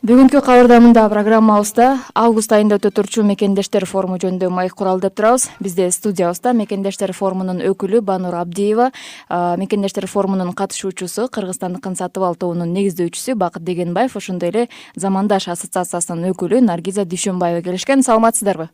Бүгүнкү кабардамында программабызда август айында өтө турчу мекендештер форуму жөнүндө маек куралы деп турабыз. Бизде студиябызда мекендештер форумунун өкүлү Банур Абдиева, мекендештер форумунун катышуучусу, Кыргызстандыкын сатып ал тобунун негиздөөчүсү Бакыт Дегенбаев, ошондой эле Замандаш ассоциациясынын өкүлү Наргиза Дүйшөнбаева келишкен. Саламатсыздарбы?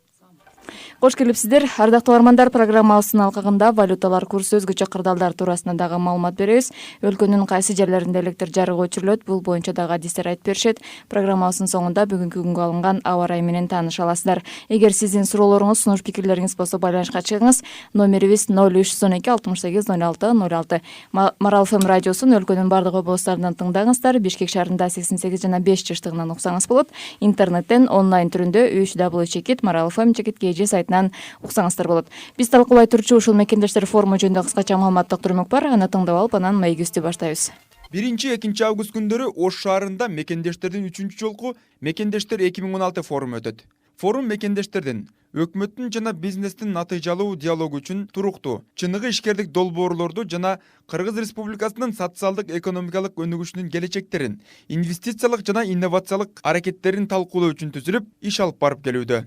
Кош келипсиздер. Ардактуу угармандар, программабыздын алкагында валюталар курсу, өзгөчө кырдаалдар туурасында дагы маалымат беребиз. Өлкөнүн кайсы жерлеринде электр жарыгы өчүрүлөт, бул боюнча дагы адистер айтып беришет. Программабыздын соңунда бүгүнкү күнгө алынган аба ырайы менен тааныша аласыздар. Эгер сиздин суроолоруңуз, сунуш пикирлериңиз болсо, байланышка чыгыңыз. Номерибиз 0312 68 06 06. Марал ФМ радиосун өлкөнүн бардык облустарынан тыңдаңыздар. Бишкек шаарында 88 жана 5 чыштыгынан уксаңыз болот. Интернеттен онлайн түрүндө www.maralfm.kg сайтынан уксаңыздар болот. Биз талкуулай турчу ушул мекендештер форуму жөнүндө кыскача маалыматтык турмок бар. Аны тыңдап алып, анан маегибизди баштайбыз. 1-2 август күндөрү Ош шаарында мекендештердин 3-чү жолку Мекендештер 2016 форуму өтөт. Форум мекендештердин өкмөттүн жана бизнестин натыйжалуу диалогу үчүн туруктуу, чыныгы ишкердик долбоорлорду жана Кыргыз Республикасынын социалдык экономикалык өнүгүшүнүн келечектерин, инвестициялык жана инновациялык аракеттерин талкуулоо үчүн түзүлүп, иш алып барып келүүдө.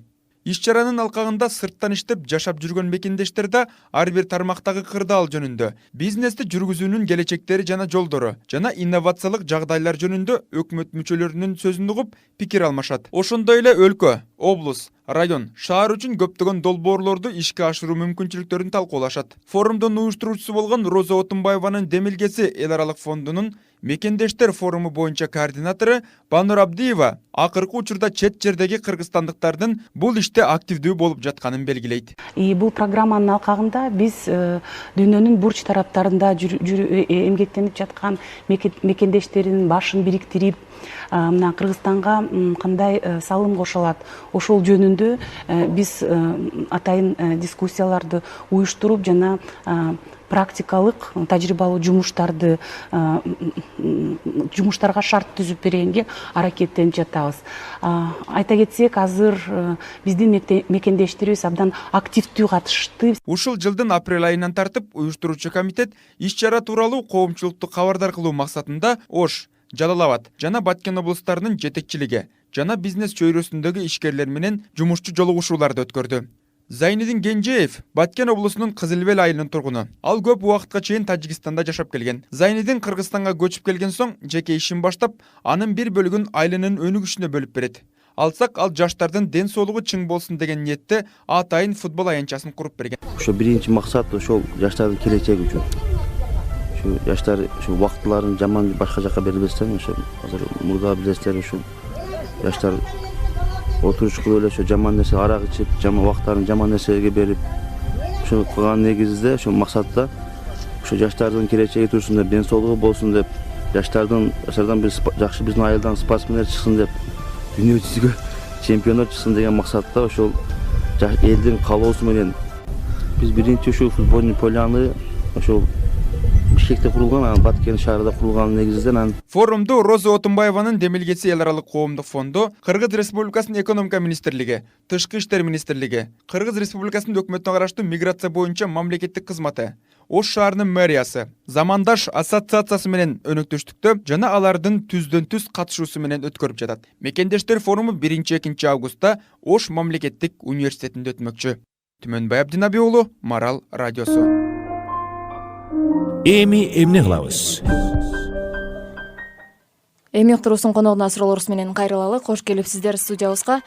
Иш-чаранын алкагында сырттан иштеп жашап жүргөн мекендештер да ар бир тармактагы кырдаал жөнүндө, бизнести жүргүзүүнүн келечектери жана жолдору жана инновациялык жагдайлар жөнүндө өкмөт мүчөлөрүнүн сөзүн угуп, пикир алмашат. Ошондой эле өлкө, облус, район, шаар үчүн көптөгөн долбоорлорду ишке ашыруу мүмкүнчүлүктөрүн талкуулашат. Форумдун уюштуруучусу болгон Роза Отунбаеванын демилгеси Эл аралык фондунун Мекендештер форуму боюнча координатору Банур Абдиева акыркы учурда чет жердеги кыргызстандыктардын бул иште активдүү болуп жатканын белгилейт. Бул программанын алкагында биз дүйнөнүн бурч тараптарында эмгектенип жаткан мекендештердин башын бириктирип, мына Кыргызстанга кандай салым кошо алат, ошол жөнүндө биз атайын дискуссияларды уюштуруп жана практикалык тажрыйбалуу жумуштарга шарт түзүп бергенге аракеттенип жатабыз. Айта кетсек, азыр биздин мекендештерибиз абдан активдүү катышты. Ушул жылдын апрель айынан тартып уюштуруучу комитет иш-чара тууралуу коомчулукту кабардар кылуу максатында Ош, Жалал Абад жана Баткен облустарынын жетекчилиги жана бизнес чөйрөсүндөгү ишкерлер менен жумушчу жолугушууларды өткөрдү. Зайнидин Кенжеев Баткен облусунун Кызыл Бел айылынын тургуну. Ал көп убакытка чейин Тажикстанда жашап келген. Зайнидин Кыргызстанга көчүп келген соң жеке ишин баштап, анын бир бөлүгүн айылынын өнүгүшүнө бөлүп берет. Алсак, ал жаштардын ден соолугу чың болсун деген ниетте атайын футбол аянтчасын куруп берген. Ошо биринчи максат ошол жаштардын келечеги үчүн. Ушу жаштар ушу убактыларын жаман башка жакка бербестен, ошо азыр мурда билесиздер, ушу жаштар отуруш кылып эле ошо жаман нерсе арак ичип, жаман убактарын жаман нерселерге берип, ошону кылган негизде, ошол максатта ошо жаштардын келечеги турсун деп, ден соолугу болсун деп, жаштардан бир жакшы биздин айылдан спортсмендер чыксын деп, дүйнө жүзүгө чемпиондор чыксын деген максатта ошол элдин каалоосу менен биз биринчи ушул футбольный поляны ошол Бишкекте курулган, анан Баткен шаарында курулган негизинен. Форумду Роза Отунбаеванын демилгеси Эл аралык коомдук фонду, Кыргыз Республикасынын экономика министрлиги, Тышкы иштер министрлиги, Кыргыз Республикасынын өкмөтүнө караштуу миграция боюнча мамлекеттик кызматы, Ош шаарынын мэриясы, Замандаш ассоциациясы менен өнөктөштүктө жана алардын түздөн-түз катышуусу менен өткөрүп жатат. Мекендештер форуму 1-2 августта Ош мамлекеттик университетинде өтмөкчү. Түмөнбай Абдинаби уулу, Марал радиосу. Эми эмне кылабыз? Эми уктуруусун коногуна суроолорубуз менен кайрылалы. Кош келипсиздер студиябызга.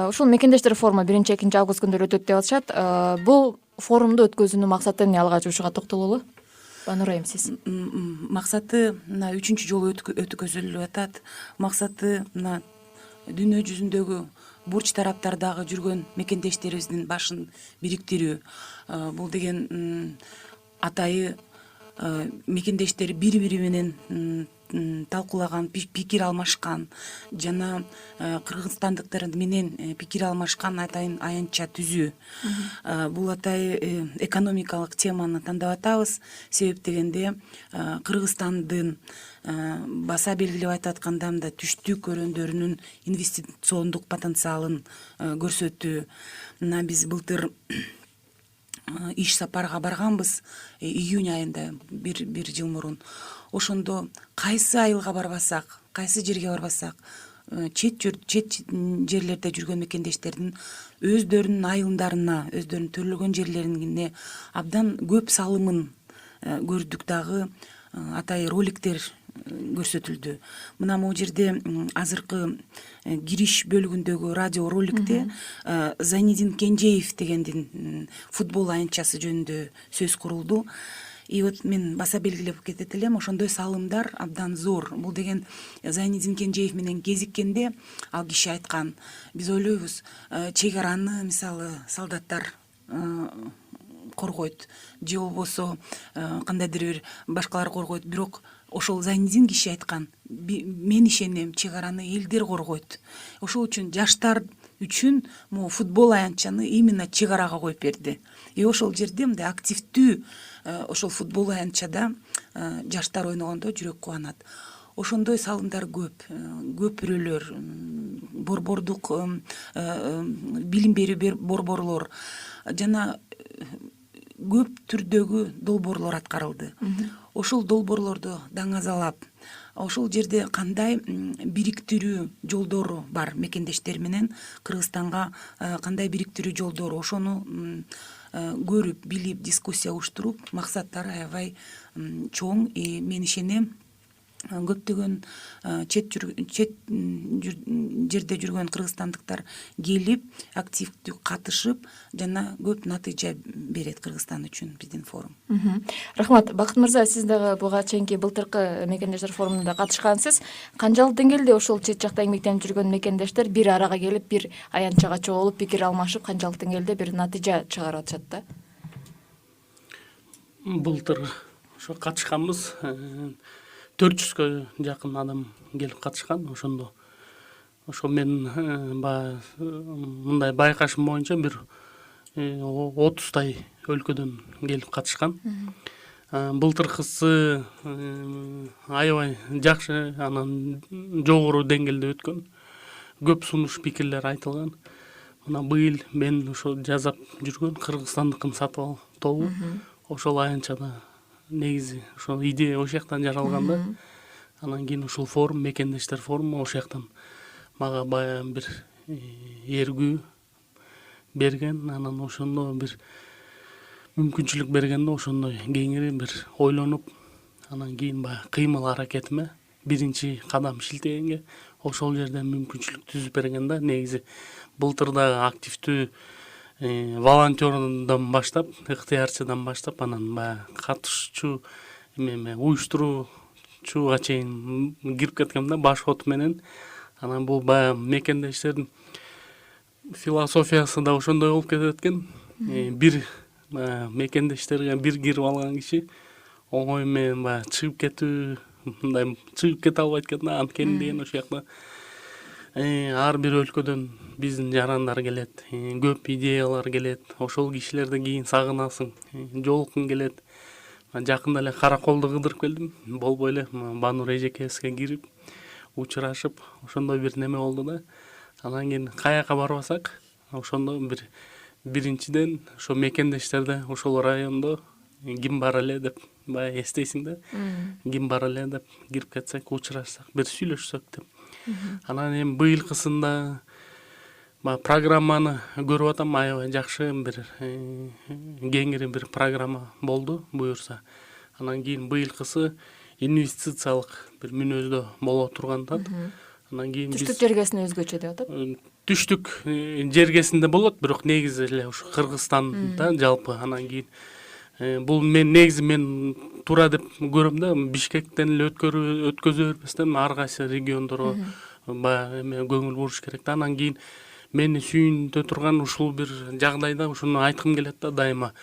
Ушул мекендештер форуму 1-2 август күндөрү өтөт деп атышат. Бул форумду өткөзүүнүн максаты эмне? Алгач ушуга токтололу. Банур айым, сиз. Максаты мына 3-чү жолу өткөзүлүп атат. Максаты мына дүйнө жүзүндөгү бурч тараптардагы жүргөн мекендештерибиздин башын бириктирүү. Бул деген атайы мекендештер бири-бири менен талкуулаган, пикир алмашкан жана кыргызстандыктар менен пикир алмашкан атайын аянтча түзүү. Бул атайы экономикалык теманы тандап атабыз. Себеп дегенде Кыргызстандын баса белгилеп айтып атканда мында түштүк өрөөндөрүнүн инвестициондук потенциалын көрсөтүү. Мына биз былтыр иш сапарга барганбыз июнь айында, бир жыл мурун. Ошондо кайсы айылга барбасак, кайсы жерге барбасак, чет жерлерде жүргөн мекендештердин өздөрүнүн айылдарына, өздөрүнүн төрөлгөн жерлерине абдан көп салымын көрдүк дагы. Атай роликтер көрсөтүлдү. Мына могу жерде азыркы кириш бөлүгүндөгү радио роликте Зайнидин Кенжеев дегендин футбол аянтчасы жөнүндө сөз курулду. И вот мен баса белгилеп кетет элем, ошондой салымдар абдан зор. Бул деген Зайнидин Кенжеев менен кезиккенде ал киши айткан, биз ойлойбуз, чек араны мисалы солдаттар коргойт, же болбосо кандайдыр бир башкалар коргойт, бирок ошол Зайнидин киши айткан, мен ишенем, чек араны элдер коргойт. Ошол үчүн жаштар үчүн могу футбол аянтчаны именно чек арага коюп берди. И ошол жерде мындай активдүү ошол футбол аянтчада жаштар ойногондо жүрөк кубанат. Ошондой салымдар көп бирөөлөр, борбордук билим берүү борборлор жана көп түрдөгү долбоорлор аткарылды. Ошол долбоорлорду даңазалап, ошол жерде кандай бириктирүү жолдору бар мекендештер менен Кыргызстанга кандай бириктирүү жолдору, ошону көрүп, билип, дискуссия уюштуруп, максаттары аябай чоң. И мен ишенем, көптөгөн чет жерде жүргөн кыргызстандыктар келип, активдүү катышып, жана көп натыйжа берет Кыргызстан үчүн биздин форум. Рахмат. Бакыт мырза, сиз дагы буга чейинки былтыркы мекендештер форумунда катышкансыз. Канчалык деңгээлде ошол чет жакта эмгектенип жүргөн мекендештер бир арага келип, бир аянтчага чогулуп, пикир алмашып, канчалык деңгээлде бир натыйжа чыгарып атышат да? Былтыр ошо катышканбыз. 400-кө жакын адам келип катышкан. Ошо мен мындай байкашым боюнча бир 30тай өлкөдөн келип катышкан. Былтыркысы аябай жакшы, анан жогору деңгээлде өткөн. Көп сунуш пикирлер айтылган. Мына быйыл мен ошо жасап жүргөн Кыргызстандыкын сатып алтобу. Ошол аянтчада негизи ошол идея ошол жактан жаралган да. Анан кийин ушул форум, мекендештер форуму ошол жактан мага баягы бир эргүү берген. Анан ошондо бир мүмкүнчүлүк бергенде ошондой кеңири бир ойлонуп, анан кийин баягы кыймыл аракетиме биринчи кадам шилтегенге ошол жерден мүмкүнчүлүк түзүп берген да. Негизи былтыр дагы активдүү волонтердон баштап, ыктыярчыдан баштап, анан баягы катышчу уюштуруучуга чейин кирип кеткем да, баш кот менен. Анан бул баягы мекендештердин философиясы да ошондой болуп кетет экен. Бир мекендештерге бир кирип алган киши оңой менен баягы чыгып кетүү, мындай чыгып кете албайт экен да. Анткени деген ошол жакта ар бир өлкөдөн биздин жарандар келет, көп идеялар келет. Ошол кишилерди кийин сагынасың, жолуккуң келет. Жакында эле Караколду кыдырып келдим, болбой эле Банур эжекебизге кирип, учурашып, ошондой бир неме болду да. Анан кийин каяка барбасак, ошондо биринчиден ошо мекендештерде, ошол райондо ким бар эле деп баягы эстейсиң да. Ким бар эле деп кирип кетсек, учурашсак, бир сүйлөшсөк деп. Анан эми быйылкысында программаны көрүп атам, аябай жакшы бир кеңири бир программа болду буюрса. Анан кийин быйылкысы инвестициялык бир мүнөздө боло тургандан. Анан кийин түштүк жергесине өзгөчө деп атат. Түштүк жергесинде болот, бирок негизи эле ушу Кыргызстанда жалпы. Анан кийин бул мен туура деп көрөм да, Бишкектен эле өткөзө бербестен ар кайсы региондорго баягы көңүл буруш керек да. Анан кийин мени сүйүнтө турган ушул бир жагдайда ушуну айткым келет да дайыма.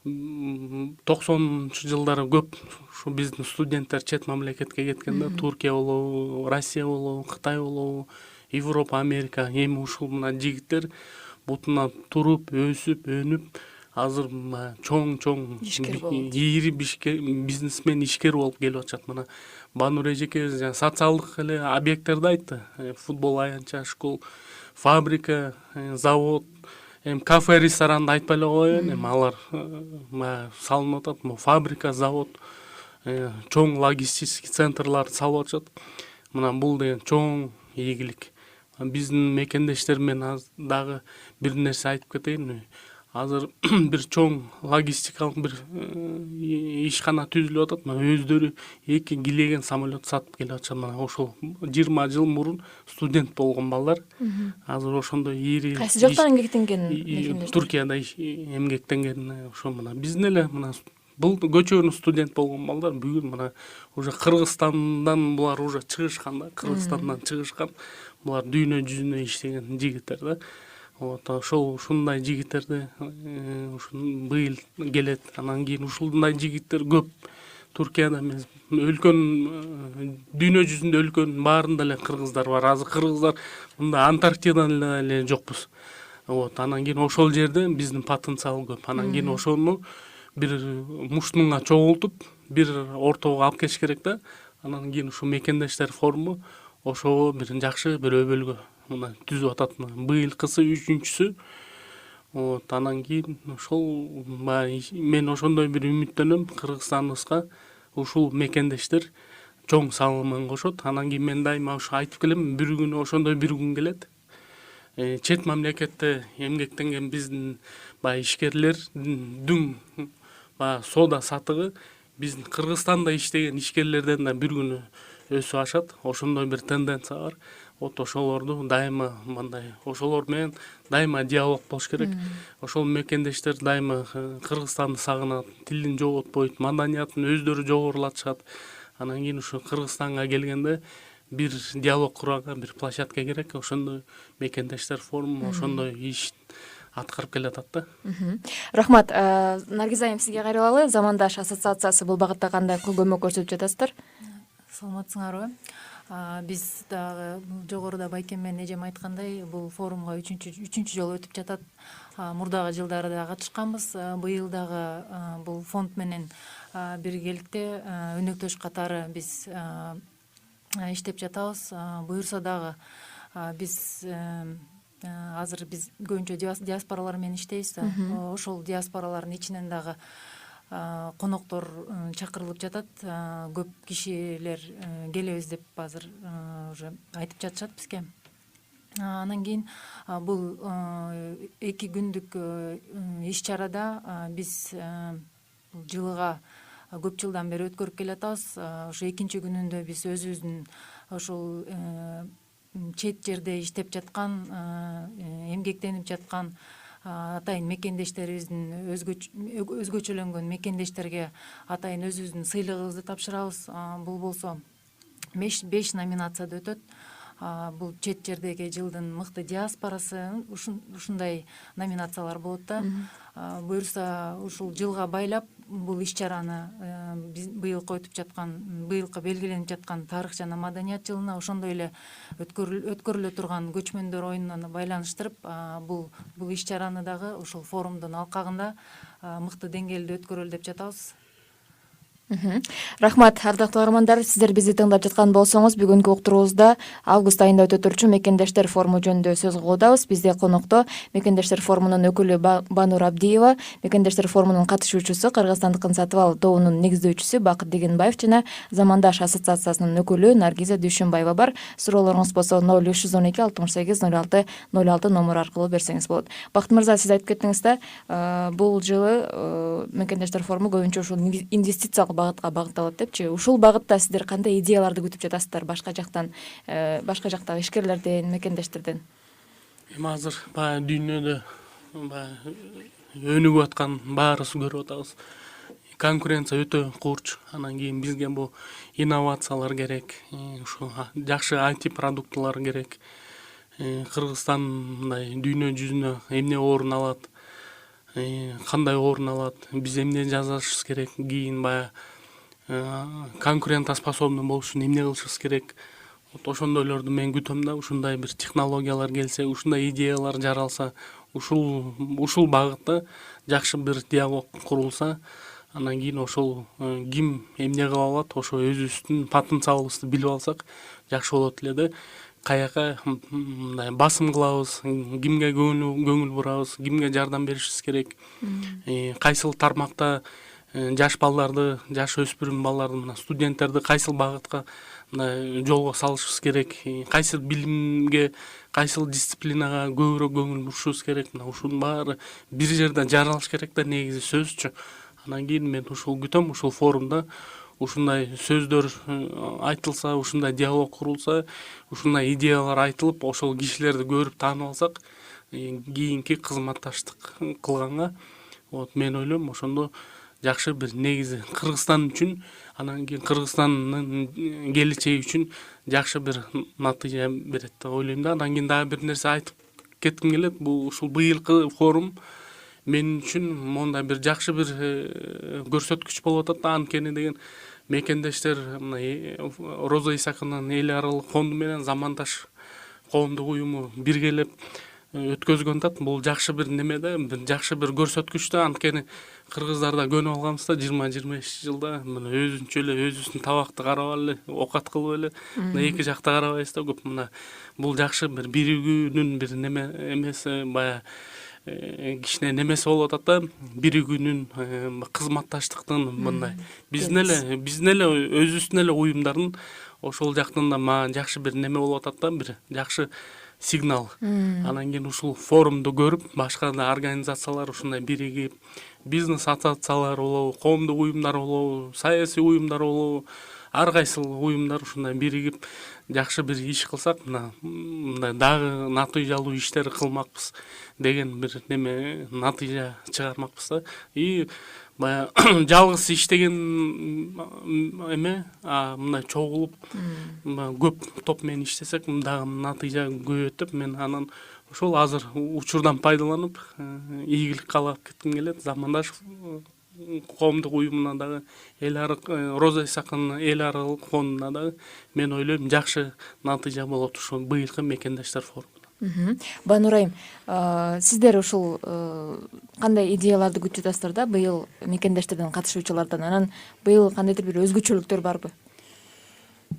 90-чы жылдары көп ушу биздин студенттер чет мамлекетке кеткен да, Туркия болобу, Россия болобу, Кытай болобу, Европа, Америка. Эми ушул мына жигиттер бутуна туруп, өсүп, өнүп, азыр чоң ийри бизнесмен, ишкер болуп келип атышат. Мына Банур эжекебиз социалдык эле объекттерди айтты. Футбол аянтча, школ, фабрика, завод, кафе, ресторанды айтпай эле коеюн. Эми алар салынып атат. Фабрика, завод, чоң логистический центрларды салып атышат. Мына бул деген чоң ийгилик. Биздин мекендештер менен дагы бир нерсе айтып кетейинби? Азыр бир чоң логистикалык бир ишкана түзүлүп атат. Өздөрү 2 килеген самолет сатып келип атышат. Мына ошол 20 жыл мурун студент болгон балдар азыр ошондой ири Кайсы жактан эмгектенген? Туркияда эмгектенген. Ошо мына биздин эле мына бул көчөнү студент болгон балдар бүгүн мына уже Кыргызстандан булар уже чыгышкан да, Кыргызстандан чыгышкан. Булар дүйнө жүзүнө иштеген жигиттер да. Вот ушундай жигиттерди быйыл келет. Анан кийин ушундай жигиттер көп Туркияда эмес, өлкөнүн дүйнө жүзүндө өлкөнүн баарында эле кыргыздар бар. Азыр кыргыздар мында Антарктидада эле жокпуз. Вот анан кийин ошол жерде биздин потенциал көп. Анан кийин ошону бир муштунга чогултуп, бир ортого алып келиш керек да. Анан кийин ушу мекендештер форуму ошого бир жакшы бир өбөлгө мына түзүп атат. Быйылкысы 3-чүсү. Вот анан кийин ошол мен ошондой бир үмүттөнөм, Кыргызстаныбызга ушул мекендештер чоң салымын кошот. Анан кийин мен дайыма ушу айтып келем, бир күнү ошондой бир күн келет. Чет мамлекетте эмгектенген биздин ишкерлердин соода сатыгы биздин Кыргызстанда иштеген ишкерлерден да бир күнү өсүп ашат. Ошондой бир тенденция бар. Вот ошолорду дайыма мындай, ошолор менен дайыма диалог болуш керек. Ошол мекендештер дайыма Кыргызстанды сагынат, тилин жоготпойт, маданиятын өздөрү жогорулатышат. Анан кийин ушу Кыргызстанга келгенде бир диалог курганга бир площадка керек. Ошондой мекендештер форуму ошондой иш аткарып келатат да. Рахмат. Наргиз айым, сизге кайрылалы. Замандаш ассоциациясы бул багытта кандай көмөк көрсөтүп жатасыздар? Саламатсыңарбы? Биз дагы жогоруда Байкен менен эжем айткандай, бул форумга 3-чү жолу өтүп жатат. Мурдагы жылдары да катышканбыз. Быйыл дагы бул фонд менен биргеликте өнөктөш катары биз иштеп жатабыз. Буюрса дагы биз азыр биз көбүнчө диаспоралар менен иштейбиз да. Ошол диаспоралардын ичинен дагы коноктор чакырылып жатат. Көп кишилер келебиз деп азыр уже айтып жатышат бизге. Анан кийин бул 2 күндүк иш чарада биз жылыга көп жылдан бери өткөрүп келатабыз. Ошо 2-нчи күнүндө биз өзүбүздүн ошол чет жерде иштеп жаткан, эмгектенип жаткан атайын мекендештерибиздин өзгөчөлөнгөн мекендештерге атайын өзүбүздүн сыйлыгыбызды тапшырабыз. Бул болсо 5 номинацияда өтөт. Бул чет жердеги жылдын мыкты диаспорасы, ушундай номинациялар болот да. Буюрса ушул жылга байлап бул иш чараны быйылкы өтүп жаткан, быйылкы белгиленип жаткан тарых жана маданият жылына ошондой эле өткөрүлө турган көчмөндөр оюнуна байланыштырып, бул иш чараны дагы ушул форумдун алкагында мыкты деңгээлде өткөрөлү деп жатабыз. Рахмат, ардактуу угармандар, сиздер бизди тыңдап жаткан болсоңуз, бүгүнкү уктуруубузда август айында өтө турчу мекендештер форуму жөнүндө сөз кылуудабыз. Бизде конокто мекендештер форумунун өкүлү Банур Абдиева, мекендештер форумунун катышуучусу, Кыргызстандыкын сатып ал тобунун негиздөөчүсү Бакыт Дегенбаев жана Замандаш ассоциациясынын өкүлү Наргиза Дүйшөнбаева бар. Суроолоруңуз болсо 0312 68 06 06 номер аркылуу берсеңиз болот. Бакыт мырза, сиз айтып кеттиңиз да, бул жылы мекендештер форуму көбүнчө ушул инвестициялык багытка багытталат депчи. Ушул багытта сиздер кандай идеяларды күтүп жатасыздар башка жактан, башка жактагы ишкерлерден, мекендештерден? Эми азыр дүйнөдө өнүгүп аткан баарыбыз көрүп атабыз. Конкуренция өтө курч. Анан кийин бизге бул инновациялар керек, ушу жакшы IT продуктылар керек. Кыргызстан мындай дүйнө жүзүнө эмне орун алат, кандай орун алат, биз эмне жасашыбыз керек, кийин конкурентоспособный болуш үчүн эмне кылышыбыз керек. Ошондойлорду мен күтөм да, ушундай бир технологиялар келсе, ушундай идеялар жаралса, ушул багытта жакшы бир диалог курулса, анан кийин ошол ким эмне кыла алат, ошо өзүбүздүн потенциалыбызды билип алсак жакшы болот эле да. Каяка мындай басым кылабыз, кимге көңүл бурабыз, кимге жардам беришибиз керек, кайсыл тармакта жаш балдарды, жаш өспүрүм балдарды, мына студенттерди кайсыл багытка мына жолго салышыбыз керек, кайсыл билимге, кайсыл дисциплинага көбүрөөк көңүл бурушубуз керек, мына ушунун баары бир жерде жаралыш керек да негизи сөзчү. Анан кийин мен ушул күтөм, ушул форумда ушундай сөздөр айтылса, ушундай диалог курулса, ушундай идеялар айтылып, ошол кишилерди көрүп таанып алсак, кийинки кызматташтык кылганга вот мен ойлойм ошондо жакшы бир негизи Кыргызстан үчүн, анан кийин Кыргызстандын келечеги үчүн жакшы бир натыйжа берет деп ойлойм да. Анан кийин дагы бир нерсе айтып кетким келет. Бул ушул быйылкы форум мен үчүн мондай бир жакшы бир көрсөткүч болуп атат да. Анткени деген мекендештер мына Роза Исаковнанын эл аралык фонду менен Замандаш коомдук уюму биргелеп өткөзгөн атат. Бул жакшы бир неме да, бир жакшы бир көрсөткүч да. Анткени кыргыздарда көнүп алганбыз да 20-25 жылда мына өзүнчө эле өзүбүздүн табакты карап эле, окат кылып эле, мына эки жакта карабайбыз да көп. Мына бул жакшы бир биригүүнүн бир неме эмеси, баягы кичине немеси болуп атат да, биригүүнүн, кызматташтыктын мындай биздин эле өзүбүздүн эле уюмдардын ошол жактан да мага жакшы бир неме болуп атат да, бир жакшы сигнал. Анан кийин ушул форумду көрүп, башка да организациялар ушундай биригип, бизнес ассоциациялар болобу, коомдук уюмдар болобу, саясий уюмдар болобу, ар кайсыл уюмдар ушундай биригип жакшы бир иш кылсак, мындай дагы натыйжалуу иштер кылмакпыз деген бир неме натыйжа чыгармакпыз да. И баягы жалгыз иштеген эме мындай чогулуп көп топ менен иштесек дагы натыйжа көбөйөт деп мен анан ошол азыр учурдан пайдаланып ийгилик каалап кетким келет. Замандаш коомдук уюмуна дагы эл аралык Роза Исаковнун эл аралык фондуна дагы мен ойлойм жакшы натыйжа болот ушул быйылкы мекендештер форумунда. Банур айым, сиздер ушул кандай идеяларды күтүп атасыздар да быйыл мекендештерден катышуучулардан? Анан быйыл кандайдыр бир өзгөчөлүктөр барбы?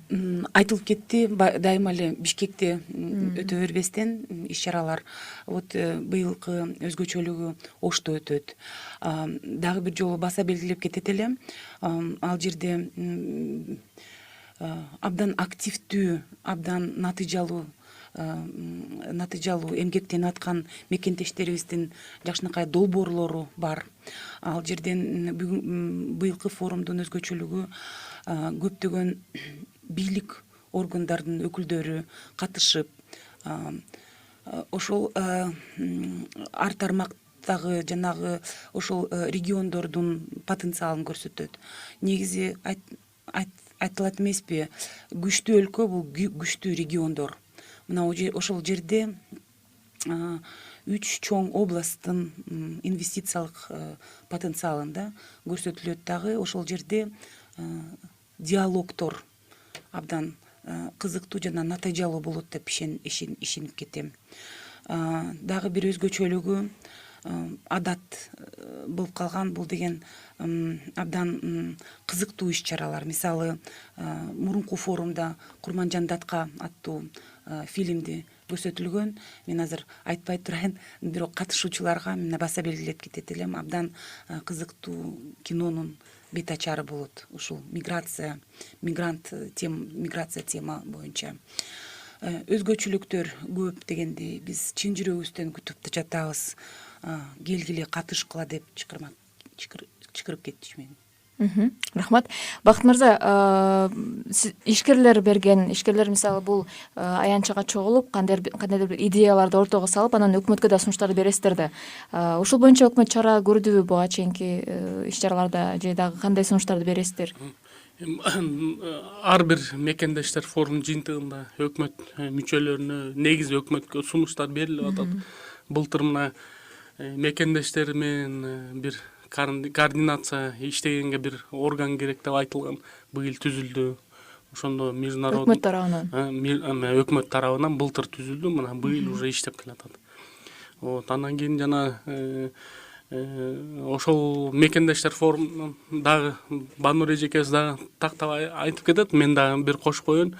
Айтылып кетти, дайыма эле Бишкекте өтө бербестен иш-чаралар. Вот быйылкы өзгөчөлүгү Ошто өтөт. Дагы бир жолу баса белгилеп кетет элем. Ал жерде абдан активдүү, абдан натыйжалуу эмгектенип аткан мекендештерибиздин жакшынакай долбоорлору бар. Ал жерден быйылкы форумдун өзгөчөлүгү көптөгөн бийлик органдардын өкүлдөрү катышып, ошол ар тармактагы жанагы ошол региондордун потенциалын көрсөтөт. Негизи айтылат эмеспи, күчтүү өлкө бул күчтүү региондор. Мына ошол жерде 3 чоң областтын инвестициялык потенциалында көрсөтүлөт. Дагы ошол жерде диалогдор абдан кызыктуу жана натыйжалуу болот деп ишенип кетем. Дагы бир өзгөчөлүгү адат болуп калган, бул деген абдан кызыктуу иш-чаралар. Мисалы, мурунку форумда Курманжан Датка аттуу фильмди көрсөтүлгөн. Мен азыр айтпай турайын, бирок катышуучуларга мен баса белгилеп кетет элем, абдан кызыктуу кинонун бет ачары болот ушул миграция тема боюнча. Өзгөчөлүктөр көп дегенди биз чын жүрөгүбүздөн күтүп жатабыз. Келгиле катышкыла деп чакырып кетчүмүн. Рахмат. Бакыт мырза, ишкерлер мисалы бул аянтчага чогулуп, кандайдыр бир идеяларды ортого салып, анан өкмөткө да сунуштарды бересиздер да. Ушул боюнча өкмөт чара көрдүбү буга чейинки иш-чараларда, же дагы кандай сунуштарды бересиздер? Ар бир мекендештер форум жыйынтыгында өкмөт мүчөлөрүнө, негизи өкмөткө сунуштар берилип атат. Былтыр мына мекендештер менен бир координация иштегенге бир орган керек деп айтылган, быйыл түзүлдү. Ошондо международный өкмөт тарабынан былтыр түзүлдү, мына быйыл уже иштеп келатат. Вот андан кийин жана ошол мекендештер форумунан дагы Банур эжекебиз дагы тактап айтып кетет. Мен дагы бир кошуп коеюн.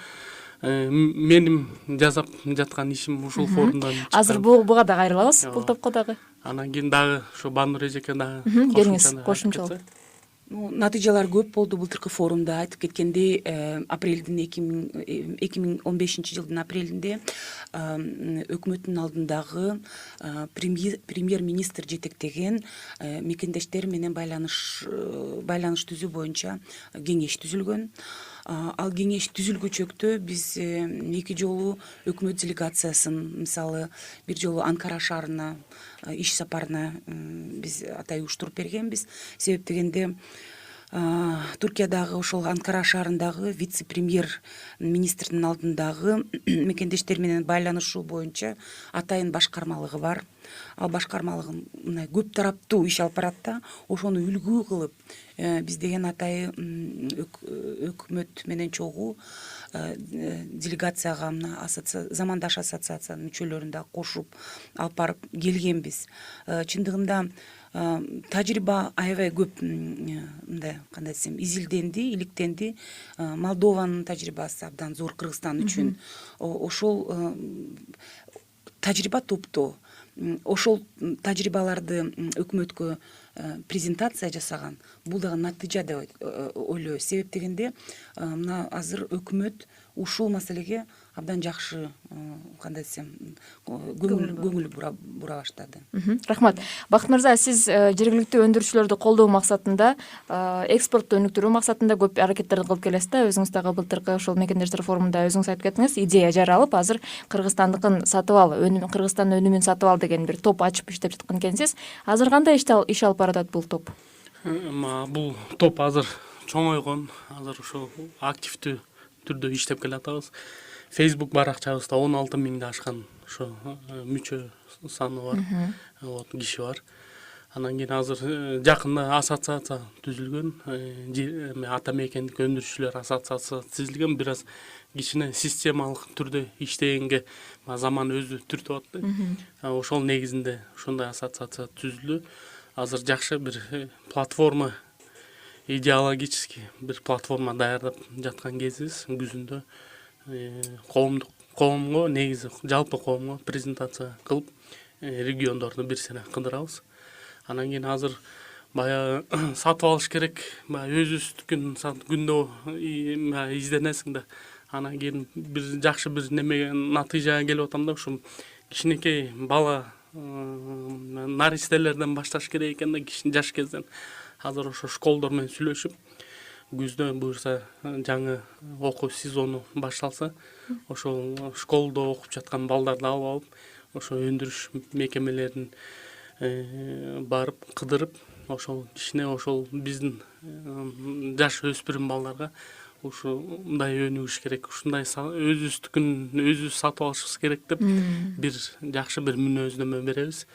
Менин жасап жаткан ишим ушул форумдан чыккан. Азыр буга да кайрылабыз, бул топко дагы. Анан кийин дагы ушу Банур эжеке дагы келиңиз, кошумчалык. Натыйжалар көп болду былтыркы форумда. Айтып кеткендей, апрелдин 2015 жылдын апрелинде өкмөттүн алдындагы премьер-министр жетектеген мекендештер менен байланыш түзүү боюнча кеңеш түзүлгөн. Ал кеңеш түзүлгүчөктө биз 2 жолу өкмөт делегациясын, мисалы бир жолу Анкара шаарына иш сапарына биз атай уюштуруп бергенбиз. Себеп дегенде Туркиядагы ошол Анкара шаарындагы вице-премьер министрдин алдындагы мекендештер менен байланышуу боюнча атайын башкармалыгы бар. Ал башкармалыгы мындай көп тараптуу иш алып барат да, ошону үлгү кылып биз деген атайы өкмөт менен чогуу делегацияга замандаш ассоциациянын мүчөлөрүн да кошуп алып барып келгенбиз. Чындыгында тажрыйба аябай көп мындай кандай десем изилденди, иликтенди. Молдованын тажрыйбасы абдан зор Кыргызстан үчүн. Ошол тажрыйба топтоо, ошол тажрыйбаларды өкмөткө презентация жасаган, бул дагы натыйжа деп ойлойбуз. Себеп дегенде мына азыр өкмөт ушул маселеге абдан жакшы, кандай десем, көңүл бура баштады. Рахмат. Бакыт мырза, сиз жергиликтүү өндүрүүчүлөрдү колдоо максатында, экспортту өнүктүрүү максатында көп аракеттерди кылып келесиз да. Өзүңүз дагы былтыркы ошол мекендештер форумунда өзүңүз айтып кеттиңиз, идея жаралып, азыр Кыргызстандыкын сатып ал, Кыргызстандын өнүмүн сатып ал деген бир топ ачып иштеп жаткан экенсиз. Азыр кандай иш алып баратат бул топ? Бул топ азыр чоңойгон, азыр ошо активдүү түрдө иштеп келатабыз. Facebook баракчабызда 16 миңди ашкан ошо мүчө саны бар, киши бар. Анан кийин азыр жакында ассоциация түзүлгөн, ата мекендик өндүрүүчүлөр ассоциациясы түзүлгөн. Бир аз кичине системалык түрдө иштегенге заман өзү түртүп атты. Ошол негизинде ошондой ассоциация түзүлдү. Азыр жакшы бир платформа, идеологический бир платформа даярдап жаткан кезибиз. Күзүндө коомго, негизи жалпы коомго презентация кылып, региондорду бир сене кыдырабыз. Анан кийин азыр баягы сатып алыш керек, өзүбүздүкүн күндө изденесиң да. Анан кийин бир жакшы бир немеге натыйжага келип атам да, ушу кичинекей бала наристелерден башташ керек экен да, жаш кезден. Азыр ошо школдор менен сүйлөшүп, күздө буюрса жаңы окуу сезону башталса, ошол школдо окуп жаткан балдарды алып алып, ошо өндүрүш мекемелерин барып кыдырып, ошол кичине ошол биздин жаш өспүрүм балдарга ушундай өнүгүш керек, ушундай өзүбүздүкүн өзүбүз сатып алышыбыз керек деп бир жакшы бир мүнөздөмө беребиз.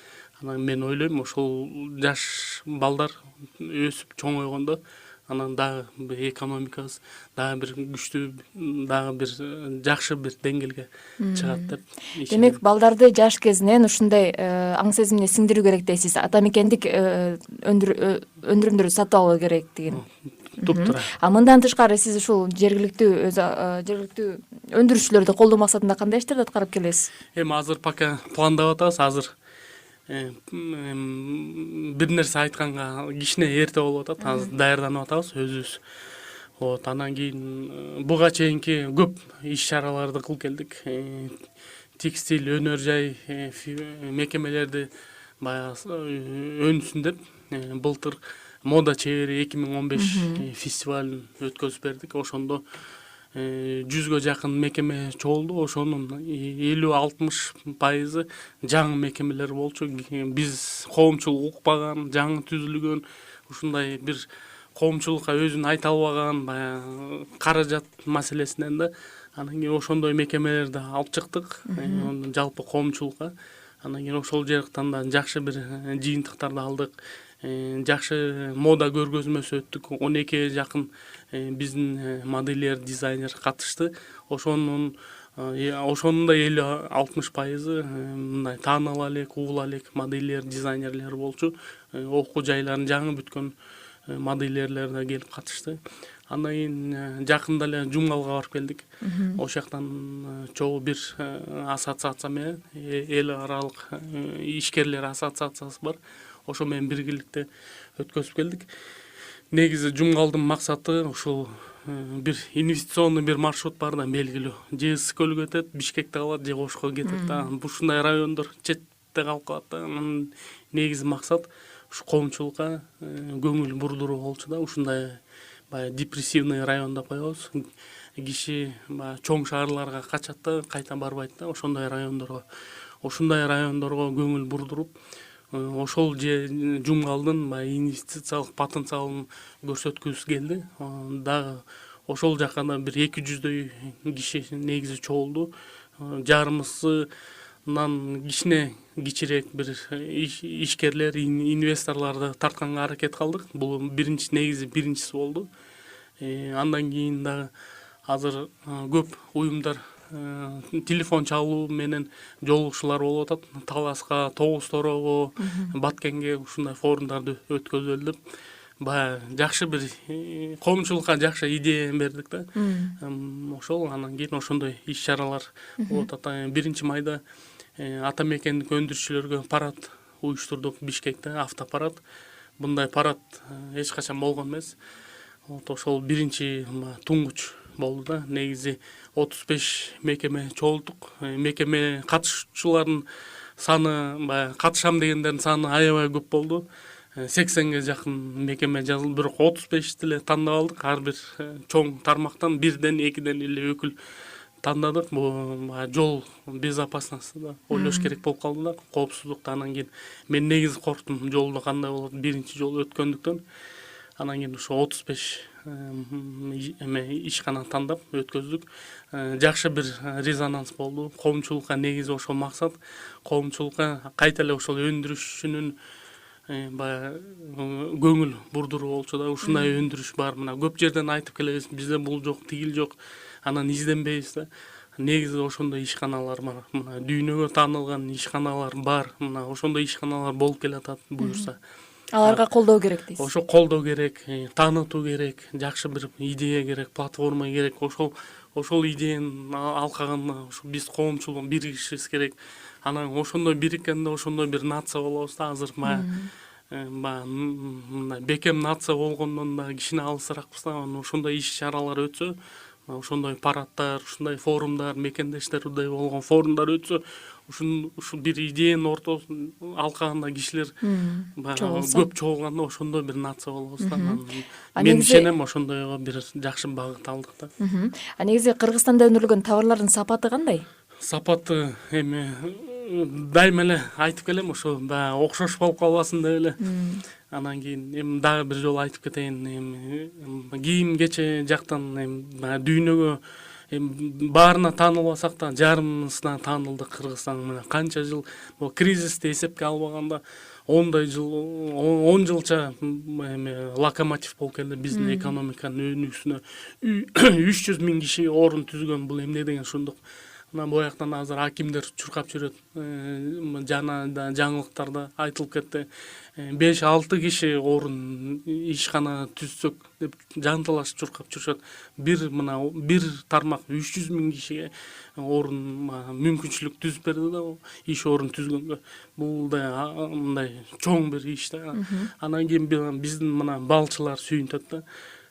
Анан мен ойлойм, ошол жаш балдар өсүп чоңойгондо, анан дагы экономикабыз дагы бир күчтүү, дагы бир жакшы бир деңгээлге чыгат деп. Демек, балдарды жаш кезинен ушундай аң сезимине сиңдирүү керек дейсиз. Ата мекендик өндүрүмдөрдү сатып алуу керек деген. Туптура. Мындан тышкары сиз ушул жергиликтүү өндүрүүчүлөрдү колдоо максатында кандай иштерди аткарып келесиз? Эми азыр пока пландап атабыз. Азыр бир нерсе айтканга кичине эрте болуп атат. Азыр даярданып атабыз өзүбүз. Анан кийин буга чейинки көп иш-чараларды кылып келдик. Текстиль, өнөр жай мекемелерди баягы өнсүн деп былтыр Мода чебери 2015 фестивалын өткөзүп бердик. Ошондо 100гө жакын мекеме чогулду. Ошонун 50-60% жаңы мекемелер болчу. Биз коомчулук укпаган, жаңы түзүлгөн, ушундай бир коомчулукка өзүн айта албаган баягы каражат маселесинен да. Анан кийин ошондой мекемелерди алып чыктык, жалпы коомчулукка. Анан кийин ошол жактан да жакшы бир жыйынтыктарды алдык. Жакшы мода көргөзмөсү өттүк. 12 жакын биздин модельер, дизайнер катышты. Ошонун да 50-60% мындай таанала элек, угула элек модельер, дизайнерлер болчу. Окуу жайларын жаңы бүткөн модельерлер да келип катышты. Андан кийин жакында эле Жумгалга барып келдик. Ошол жактан чогуу бир ассоциация менен, эл аралык ишкерлер ассоциациясы бар. Ошо менен биргеликте өткөзүп келдик. негизи жумгалдын максаты ушул бир инвестиционный бир маршрут бар да, белгилүү. Же Ысык көлгө өтөт, Бишкекте калат, же Ошко кетет да. Ушундай райондор четте калып калат да. Анын негизи максат ушу коомчулукка көңүл бурдуруу болчу да. Ушундай баягы депрессивный район деп коебуз. Киши баягы чоң шаарларга качат да, кайта барбайт да. Ошондой райондорго көңүл бурдуруп, ошол же жумгалдын баягы инвестициялык потенциалын көрсөткүбүз келди. Дагы ошол жака да бир 200дөй киши негизи чогулду. Жарымысынан кичине кичирээк бир ишкерлер, инвесторлорду тартканга аракет кылдык. Бул биринчиси болду. Андан кийин дагы азыр көп уюмдар телефон чалуу менен жолугушуулар болуп атат. Таласка, Тогуз Торого, Баткенге ушундай форумдарды өткөзөлүп, баягы жакшы бир коомчулукка жакшы идея бердик да. Ошол анан кийин ошондой иш-чаралар болуп атат. 1-майда ата мекендик өндүрүүчүлөргө парад уюштурдук Бишкекте, автопарад. Мындай парад эч качан болгон эмес. Ошол биринчи туңгуч болду да. Негизи 35 мекеме чогулдук. Мекеме катышуучулардын саны, баягы катышам дегендердин саны аябай көп болду. 80ге жакын мекеме жазылды, бирок 35 деле тандап алдык. Ар бир чоң тармактан 1ден 2ден эле өкүл тандадык. Бул жол безопасности да ойлош керек болуп калды да, коопсуздукта. Анан кийин мен негизи корктум, жолдо кандай болот, биринчи жол өткөндүктөн. Анан кийин ушу 35 ишкана тандап өткөздүк. Жакшы бир резонанс болду. Коомчулукка негизи ошол максат. Коомчулукка кайта эле ошол өндүрүшчүнүн баягы көңүл бурдуруу болчу да. Ушундай өндүрүш бар. Мына көп жерден айтып келебиз, бизде бул жок, тигил жок. Анан изденбейбиз да. Негизи ошондой ишканалар бар. Мына дүйнөгө таанылган ишканалар бар. Мына ошондой ишканалар болуп келатат буюрса. Аларга колдоо керек дейсиз. Ошо колдоо керек, таанытуу керек, жакшы бир идея керек, платформа керек. Ошол идеянын алкагында ушу биз коомчулук биригишибиз керек. Анан ошондой бириккенде ошондой бир нация болобуз да. Азыр мындай бекем нация болгондон да кичине алысыракпыз да. Ошондой иш-чаралар өтсө, ошондой параддар, ушундай форумдар, мекендештердей болгон форумдар өтсө, ушу бир идеянын ортосун алкагында кишилер көп чогулганда ошондой бир нация болобуз да. Мен ишенем ошондойго бир жакшы багыт алдык да. Негизи Кыргызстанда өндүрүлгөн товарлардын сапаты кандай? Сапаты эми дайыма эле айтып келем, ошо баягы окшош болуп калбасын деп эле. Анан кийин эми дагы бир жолу айтып кетейин, эми кийим кече жактан эми дүйнөгө баарына таанылбасак да жарымысына таанылдык. Кыргызстан мына канча жыл бул кризисти эсепке албаганда 10 жылча локомотив болуп келди биздин экономиканын өнүгүүсүнө. 300 миң киши орун түзгөн. Бул эмне деген ушундук. Мына буяктан азыр акимдер чуркап жүрөт. Жана жаңылыктарда айтылып кетти. 5-6 киши орун ишкана түзсөк деп жанталашып чуркап жүрүшөт. Бир тармак 300 миң кишиге орун мүмкүнчүлүк түзүп берди да, иш орун түзгөнгө. Бул да мындай чоң бир иш да. Анан кийин биздин мына балчылар сүйүнтөт да.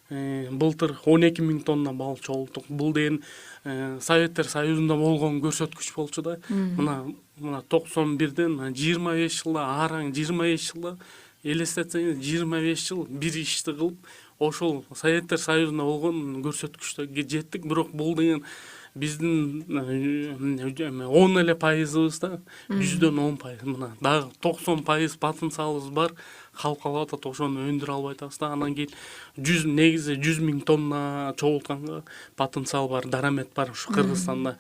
Былтыр 12 миң тонна бал чогулттук. Бул деген Советтер Союзунда болгон көрсөткүч болчу да. Мына 91ден 25 жылда, араң 25 жылда элестетсеңиз 25 жыл бир ишти кылып, ошол Советтер Союзунда болгон көрсөткүчтө жеттик. Бирок бул деген биздин 10 эле пайызыбыз да, 100-10%. Мына дагы 90% потенциалыбыз бар. Калып калып атат, ошону өндүрө албай атабыз да. Анан кийин негизи 100 миң тонна чогултканга потенциал бар, дарамет бар ушу Кыргызстанда.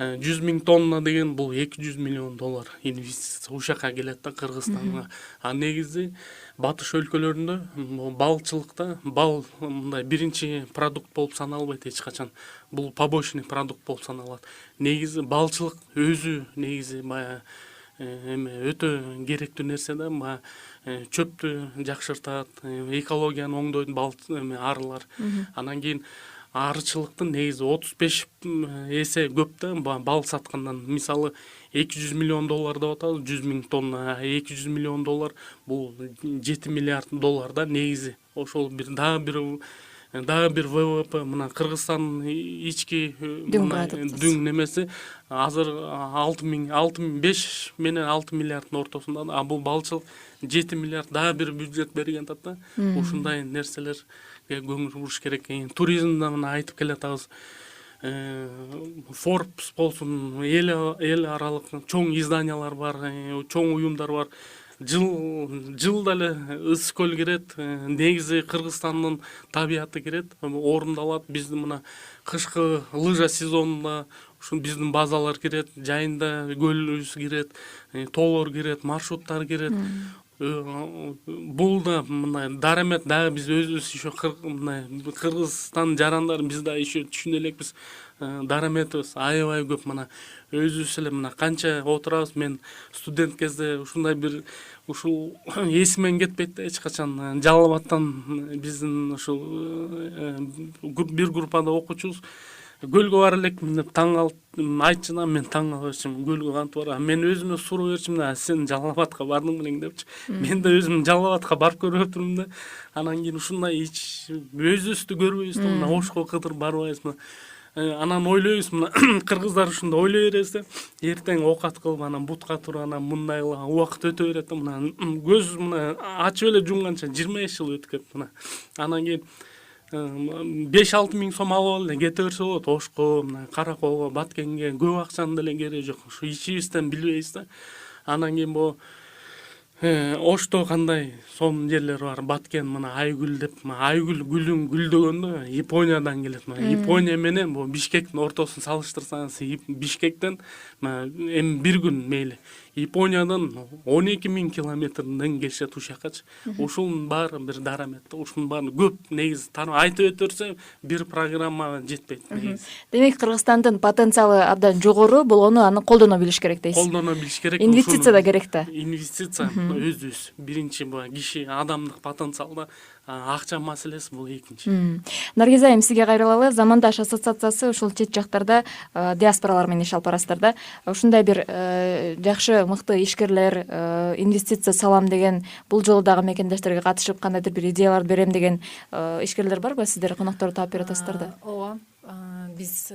100 миң тонна деген бул $200 миллион инвестиция ушака келет да Кыргызстанга. А негизи батыш өлкөлөрүндө балчылыкта бал мындай биринчи продукт болуп саналбайт эч качан. Бул побочный продукт болуп саналат. Негизи балчылык өзү негизи баягы өтө керектүү нерсе да. Чөптү жакшыртат, экологияны оңдойт арылар. Анан кийин арычылыктын негизи 35 эсе көп да бал саткандан. Мисалы $200 миллион деп атабыз, 100 миң тонна, $200 миллион бул $7 миллиард да негизи ошол дагы бир ВВП мына Кыргызстандын ички Дүң продукциясы. дүң немеси азыр 5 менен 6 миллиарддын ортосунда, а бул балчылык 7 миллиард дагы бир бюджет берген атат да. Ушундай нерселерге көңүл буруш керек. Туризмде мына айтып келатабыз. Forbes болсун, эл аралык чоң изданиялар бар, чоң уюмдар бар. Жылда эле ысык көл кирет, негизи Кыргызстандын табияты кирет, орундалат. Биздин мына кышкы лыжа сезонунда ушул биздин базалар кирет, жайында көлүбүз кирет, тоолор кирет, маршруттар кирет. Бул да мына дарамет дагы биз өзүбүз еще Кыргызстан жарандары биз да еще түшүнө элекпиз. Дараметибиз аябай көп. Мына өзүбүз эле мына канча отурабыз. Мен студент кезде ушундай бир ушул эсимен кетпейт да эч качан. Жалал Абадтан биздин ушул бир группада окуучубуз көлгө бара элекмин деп таң калып айтчы, мен таң калып көлгө кантип барам. Мен өзүмө суроо берчимин, сен Жалал Абадка бардың белең депчи. Мен да өзүм Жалал Абадка барып көрүп турмун да. Анан кийин ушундай өзүбүздү көрбөйбүз да, мына Ошко кыдыр барбайбыз. Анан ойлойбуз, мына кыргыздар ушундай ойлой беребиз да. Эртең оокат кылып, анан бутка туруп, анан мындай убакыт өтө берет да. Мына көз мына ачып эле жумганча 25 жыл өтүп кетти мына. Анан кийин 5-6 миң сом алып эле кете берсе болот. Ошко, мына Караколго, Баткенге көп акчанын деле кереги жок. Ушу ичибизден билбейбиз да. Анан кийин Ошто кандай сонун жерлер бар. Баткен мына Айгүл деп, Айгүл гүлүн гүлдөгөндө Япониядан келет. Япония менен бу Бишкектин ортосун салыштырсаңыз, Бишкектен эми бир күн мейли. Япониядан 12 000 километрден келишет ушакачы. Ушунун баары бир дарамет. Ушунун баары көп негизи айтып өтөрсө бир программа жетпейт негизи. Демек Кыргызстандын потенциалы абдан жогору, болгону аны колдоно билиш керек дейсиз. Колдоно билиш керек. Инвестиция да керек да. Инвестиция өзүбүз биринчи киши адамдык потенциалда, акча маселеси бул экинчи. Наргиза айым, сизге кайрылалы. Замандаш ассоциациясы ушул чет жактарда диаспоралар менен иш алып барасыздар да. Ушундай бир жакшы мыкты ишкерлер инвестиция салам деген, бул жолу дагы мекендештерге катышып кандайдыр бир идеяларды берем деген ишкерлер барбы? Сиздер конокторду таап берип атасыздар да. Ооба, биз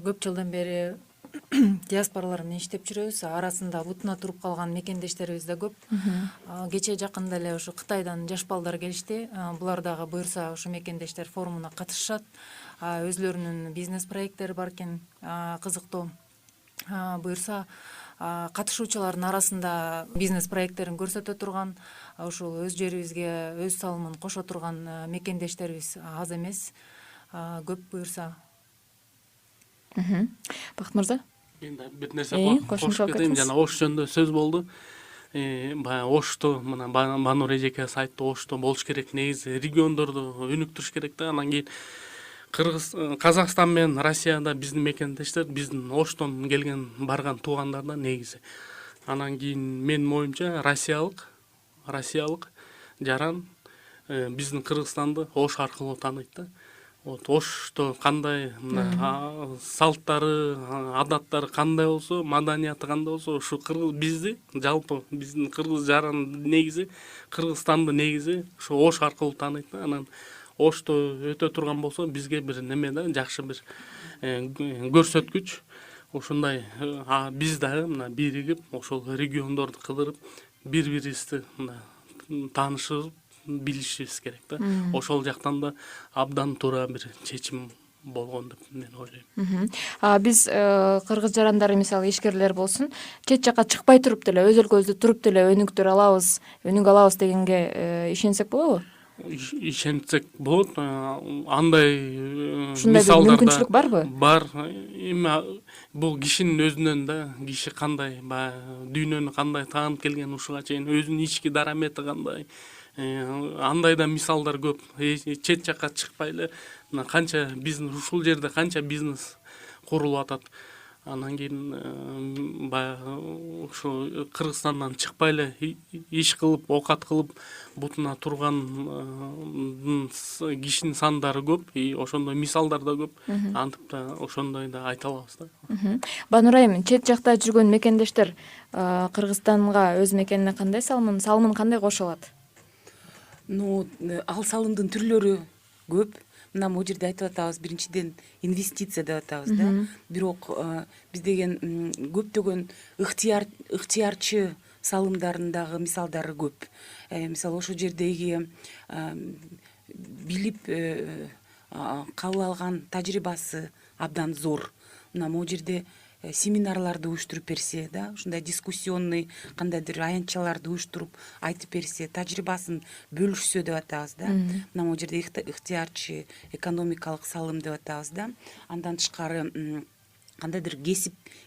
көп жылдан бери диаспоралар менен иштеп жүрөбүз. Арасында бутуна туруп калган мекендештерибиз да көп. Кече жакында эле ушу Кытайдан жаш балдар келишти. Булар дагы буюрса ушу мекендештер форумуна катышышат. Өзлөрүнүн бизнес проекттери бар экен, кызыктуу. Буюрса катышуучулардын арасында бизнес проекттерин көрсөтө турган, ушул өз жерибизге өз салымын кошо турган мекендештерибиз аз эмес. Көп буюрса. Бакыт мырза? Мен да бир нерсе кошумча кетейин. Жана Ош жөнүндө сөз болду. Баягы Ошто мына Банур эжекебиз айтты, Ошто болуш керек. Негизи региондорду өнүктүрүш керек да. Анан кийин Казакстан менен Россияда биздин мекендештер, биздин Оштон келген барган туугандар да негизи. Анан кийин менин оюмча Россиялык жаран биздин Кыргызстанды Ош аркылуу тааныйт да. Ошто кандай салттары, адаттары кандай болсо, маданияты кандай болсо, ушу бизди жалпы биздин кыргыз жаран негизи, Кыргызстанды негизи ушу Ош аркылуу тааныйт да. Анан Ошто өтө турган болсо бизге бир неме да, жакшы бир көрсөткүч. Ушундай биз дагы мына биригип, ошол региондорду кыдырып, бири-бирибизди таанышып билишибиз керек да. Ошол жактан да абдан туура бир чечим болгон деп мен ойлойм. Биз кыргыз жарандары, мисалы ишкерлер болсун, чет жакка чыкпай туруп деле, өз өлкөбүздө туруп деле өнүк алабыз дегенге ишенсек болобу? Ишенсек болот. Андай ушундай бир мүмкүнчүлүк барбы? Бар. Эми бул кишинин өзүнөн да, киши кандай, дүйнөнү кандай таанып келген ушуга чейин, өзүнүн ички дарамети кандай, андай да мисалдар көп. Чет жакка чыкпай эле канча бизнес, ушул жерде канча бизнес курулуп атат. Анан кийин баягы ушу Кыргызстандан чыкпай эле иш кылып, оокат кылып бутуна турган кишинин сандары көп, ошондой мисалдар да көп. Антип да ошондой да айта алабыз да. Банур айым, чет жакта жүргөн мекендештер Кыргызстанга өз мекенине кандай салымын кандай кошо алат? Ал салымдын түрлөрү көп. Мына могу жерде айтып атабыз, биринчиден инвестиция деп атабыз да. Бирок биз деген көптөгөн ыктыярчы салымдардын дагы мисалдары көп. Мисалы ошол жердеги билип кабыл алган тажрыйбасы абдан зор. Мына могу жерде семинарларды уюштуруп берсе да, ушундай дискуссионный кандайдыр аянтчаларды уюштуруп айтып берсе, тажрыйбасын бөлүшсө деп атабыз да. Мына могу жерде ыктыярчы экономикалык салым деп атабыз да. Андан тышкары кандайдыр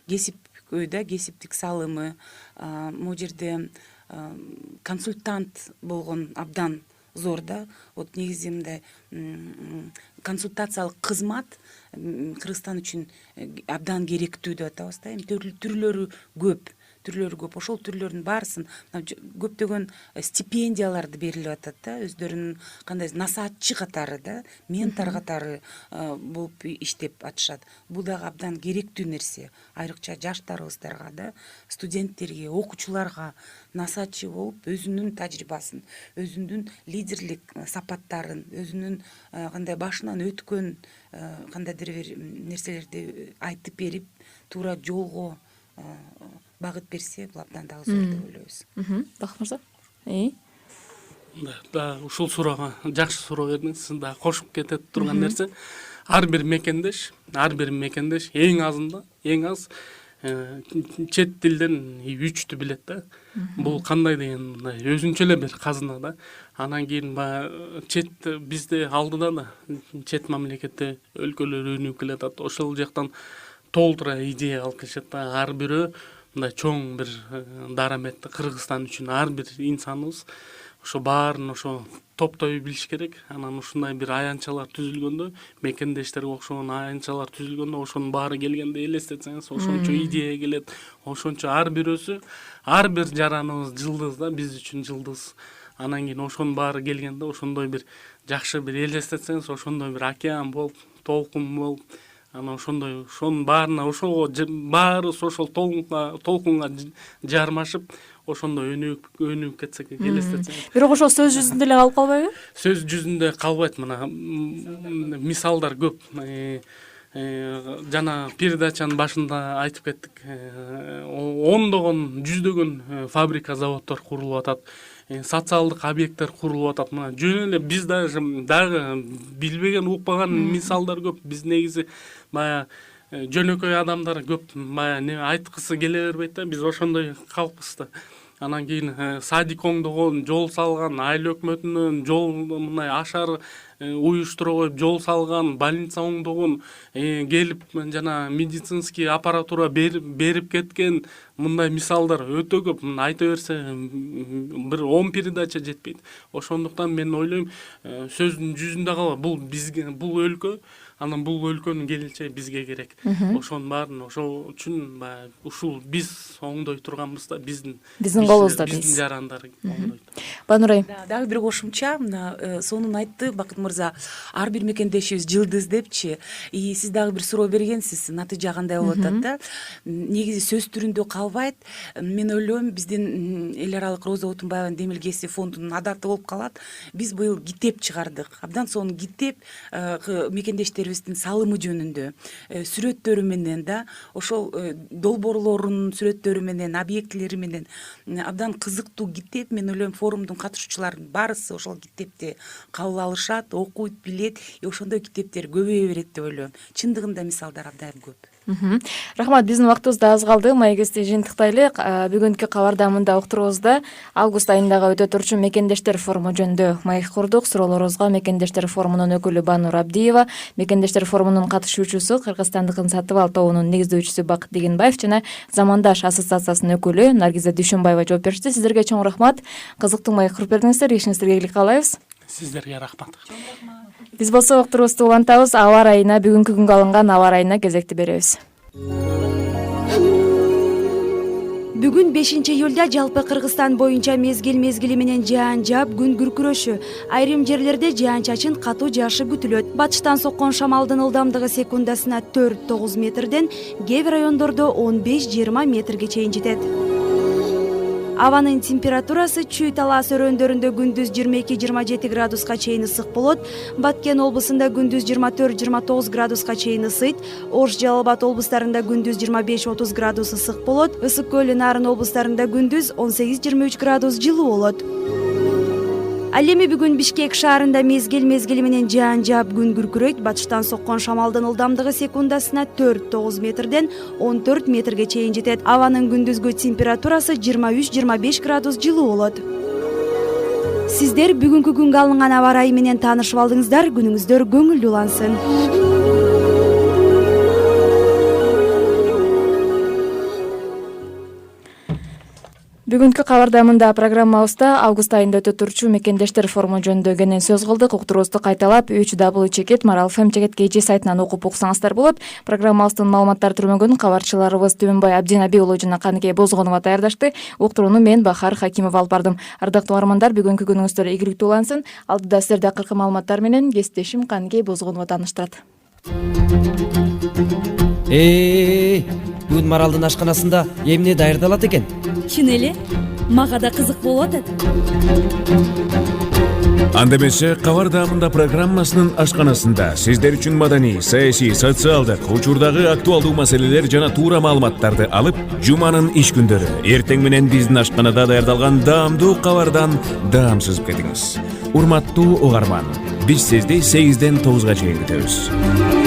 кесипкөй да, кесиптик салымы, могу жерде консультант болгон абдан зор да. Вот негизи мындай консультациялык кызмат Кыргызстан үчүн абдан керектүү деп атабыз да. Түрлөрү көп. Ошол түрлөрдүн баарысын көптөгөн стипендияларды берилип атат да, өздөрүнүн кандай насаатчы катары да, ментор катары болуп иштеп атышат. Бул дагы абдан керектүү нерсе. Айрыкча жаштарыбыздарга да, студенттерге, окуучуларга насаатчы болуп, өзүнүн тажрыйбасын, өзүнүн лидерлик сапаттарын, өзүнүн кандай башынан өткөн кандайдыр бир нерселерди айтып берип, туура жолго багыт берсе, бул абдан дагы зор деп ойлойбуз. Бакыт мырза? Да, ушул суроого жакшы суроо бердиңиз. Сиз да кошуп кетет турган нерсе, ар бир мекендеш эң аз чет тилден 3-тү билет да. Бул кандай деген өзүнчө эле бир казына да. Анан кийин чет бизде алдыда да чет мамлекетте өлкөлөр өнүгүп келатат. Ошол жактан толтура идея алып келишет да. Ар бирөө мындай чоң бир дараметти Кыргызстан үчүн ар бир инсаныбыз ошо баарын ошо топтой билиш керек. Анан ушундай бир аянтчалар түзүлгөндө, мекендештерге окшогон аянтчалар түзүлгөндө, ошонун баары келгенде элестетсеңиз, ошончо идея келет. Ошончо ар бирөөсү, ар бир жараныбыз жылдыз да, биз үчүн жылдыз. Анан кийин ошонун баары келгенде, ошондой бир жакшы бир элестетсеңиз, ошондой бир океан болуп, толкун болуп, анан ошонун баарына ошого баарыбыз ошол толкунга жармашып, ошондой өнүгүп кетсек элестетсеңиз. Бирок ошол сөз жүзүндө эле калып калбайбы? Сөз жүзүндө калбайт. Мына мисалдар көп. Жана передачанын башында айтып кеттик. Ондогон, жүздөгөн фабрика, заводдор курулуп атат. Социалдык объекттер курулуп атат. Мына жөн эле биз дагы билбеген, укпаган мисалдар көп. Биз негизи баягы жөнөкөй адамдар көп айткысы келе бербейт да, биз ошондой калкпыз да. Анан кийин садик оңдогон, жол салган, айыл өкмөтүнөн жол мындай ашар уюштуруп коюп жол салган, больница оңдогон, келип жана медицинский аппаратура берип кеткен мындай мисалдар өтө көп. Айта берсе бир 10 передача жетпейт. Ошондуктан мен ойлойм, сөздүн жүзүндө калбай, бул бизге, бул өлкө, анан бул өлкөнүн келечеги бизге керек. Ошонун баарын ошол үчүн ушул биз оңдой турганбыз да, биздин колубузда дейсиз. Биздин жарандар оңдойт. Банурай. Дагы бир кошумча, мына сонун айтты Бакыт мырза, ар бир мекендешибиз жылдыз депчи. Сиз дагы бир суроо бергенсиз, натыйжа кандай болуп атат да? Негизи сөз түрүндө калбайт. Мен ойлойм, биздин эл аралык Роза Отунбаеванын демилгеси фондунун адаты болуп калат. Биз быйыл китеп чыгардык. Абдан сонун китеп мекендештерибиздин салымы жөнүндө, сүрөттөрү менен да, ошол долбоорлорунун сүрөттөрү менен, объектилери менен абдан кызыктуу китеп. Мен ойлойм, форумдун катышуучуларынын баарысы ошол китепти кабыл алышат, окуйт, билет, ошондой китептер көбөйө берет деп ойлойм. Чындыгында мисалдар абдан көп. Рахмат, биздин вактыбыз да аз калды. Маегизди жыйынтыктайлы. Бүгүнкү кабарда мында уктурубузда август айындагы өтө турчу мекендештер форуму жөнүндө маек курдук. Суроолорубузга мекендештер форумунун өкүлү Банур Абдиева, мекендештер форумунун катышуучусу, Кыргызстандыкын сатып ал тобунун негиздөөчүсү Бакыт Дегенбаев жана Замандаш ассоциациясынын өкүлү Наргиза Дүйшөнбаева жооп беришти. Сиздерге чоң рахмат. Кызыктуу маек куруп бердиңиздер. Ишиңиздерге ийгилик каалайбыз. Сиздерге рахмат. Биз болсо уктурубузду улантабыз. Аба ырайына, бүгүнкү күнгө алынган аба ырайына кезекти беребиз. Бүгүн 5-июлда жалпы Кыргызстан боюнча мезгил менен жаан жаап, күн күркүрөшү. Айрым жерлерде жаан-чачын катуу жаашы күтүлөт. Батыштан соккон шамалдын ылдамдыгы секундасына 4-9 метрден, кээ бир райондордо 15-20 метрге чейин жетет. Абанын температурасы Чүй Талас өрөөндөрүндө күндүз 22-27 градуска чейин ысык болот. Баткен облусунда күндүз 24-29 градуска чейин ысыйт. Ош, Жалал Абад облустарында күндүз 25-30 градус ысык болот. Ысык көл, Нарын облустарында күндүз 18-23 градус жылуу болот. Ал эми бүгүн Бишкек шаарында мезгил менен жаан жаап күн күркүрөйт. Батыштан соккон шамалдын ылдамдыгы секундасына 4-9 метрден 14 метрге чейин жетет. Абанын күндүзгү температурасы 23-25 градус жылуу болот. Сиздер бүгүнкү күнгө алынган аба ырайы менен таанышып алдыңыздар. Күнүңүздөр көңүлдүү улансын. Бүгүнкү кабардамында программабызда август айында өтө турчу мекендештер форуму жөнүндө кенен сөз кылдык. Уктуруубузду кайталап www.cheket Марал FM Чекет KG сайтынан окуп уксаңыздар болот. Программабыздын маалыматтар түрмөгүн кабарчыларыбыз Түбөнбай Абдинаби уулу жана Каныке Бозгонова даярдашты. Уктурууну мен Бахар Хакимова алып бардым. Ардактуу угармандар, бүгүнкү күнүңүздөр ийгиликтүү улансын. Алдыда сиздерди акыркы маалыматтар менен кесиптешим Каныке Бозгонова тааныштырат. Бүгүн Маралдын ашканасында эмне даярдалат экен? Чын эле, мага да кызык болуп атат. Анда эмесе кабардамында программасынын ашканасында сиздер үчүн маданий, саясий, социалдык, учурдагы актуалдуу маселелер жана туура маалыматтарды алып, жуманын иш күндөрү эртең менен биздин ашканада даярдалган даамдуу кабардан даам сызып кетиңиз. Урматтуу угарман, биз сизди 8-ден 9-га чейин күтөбүз.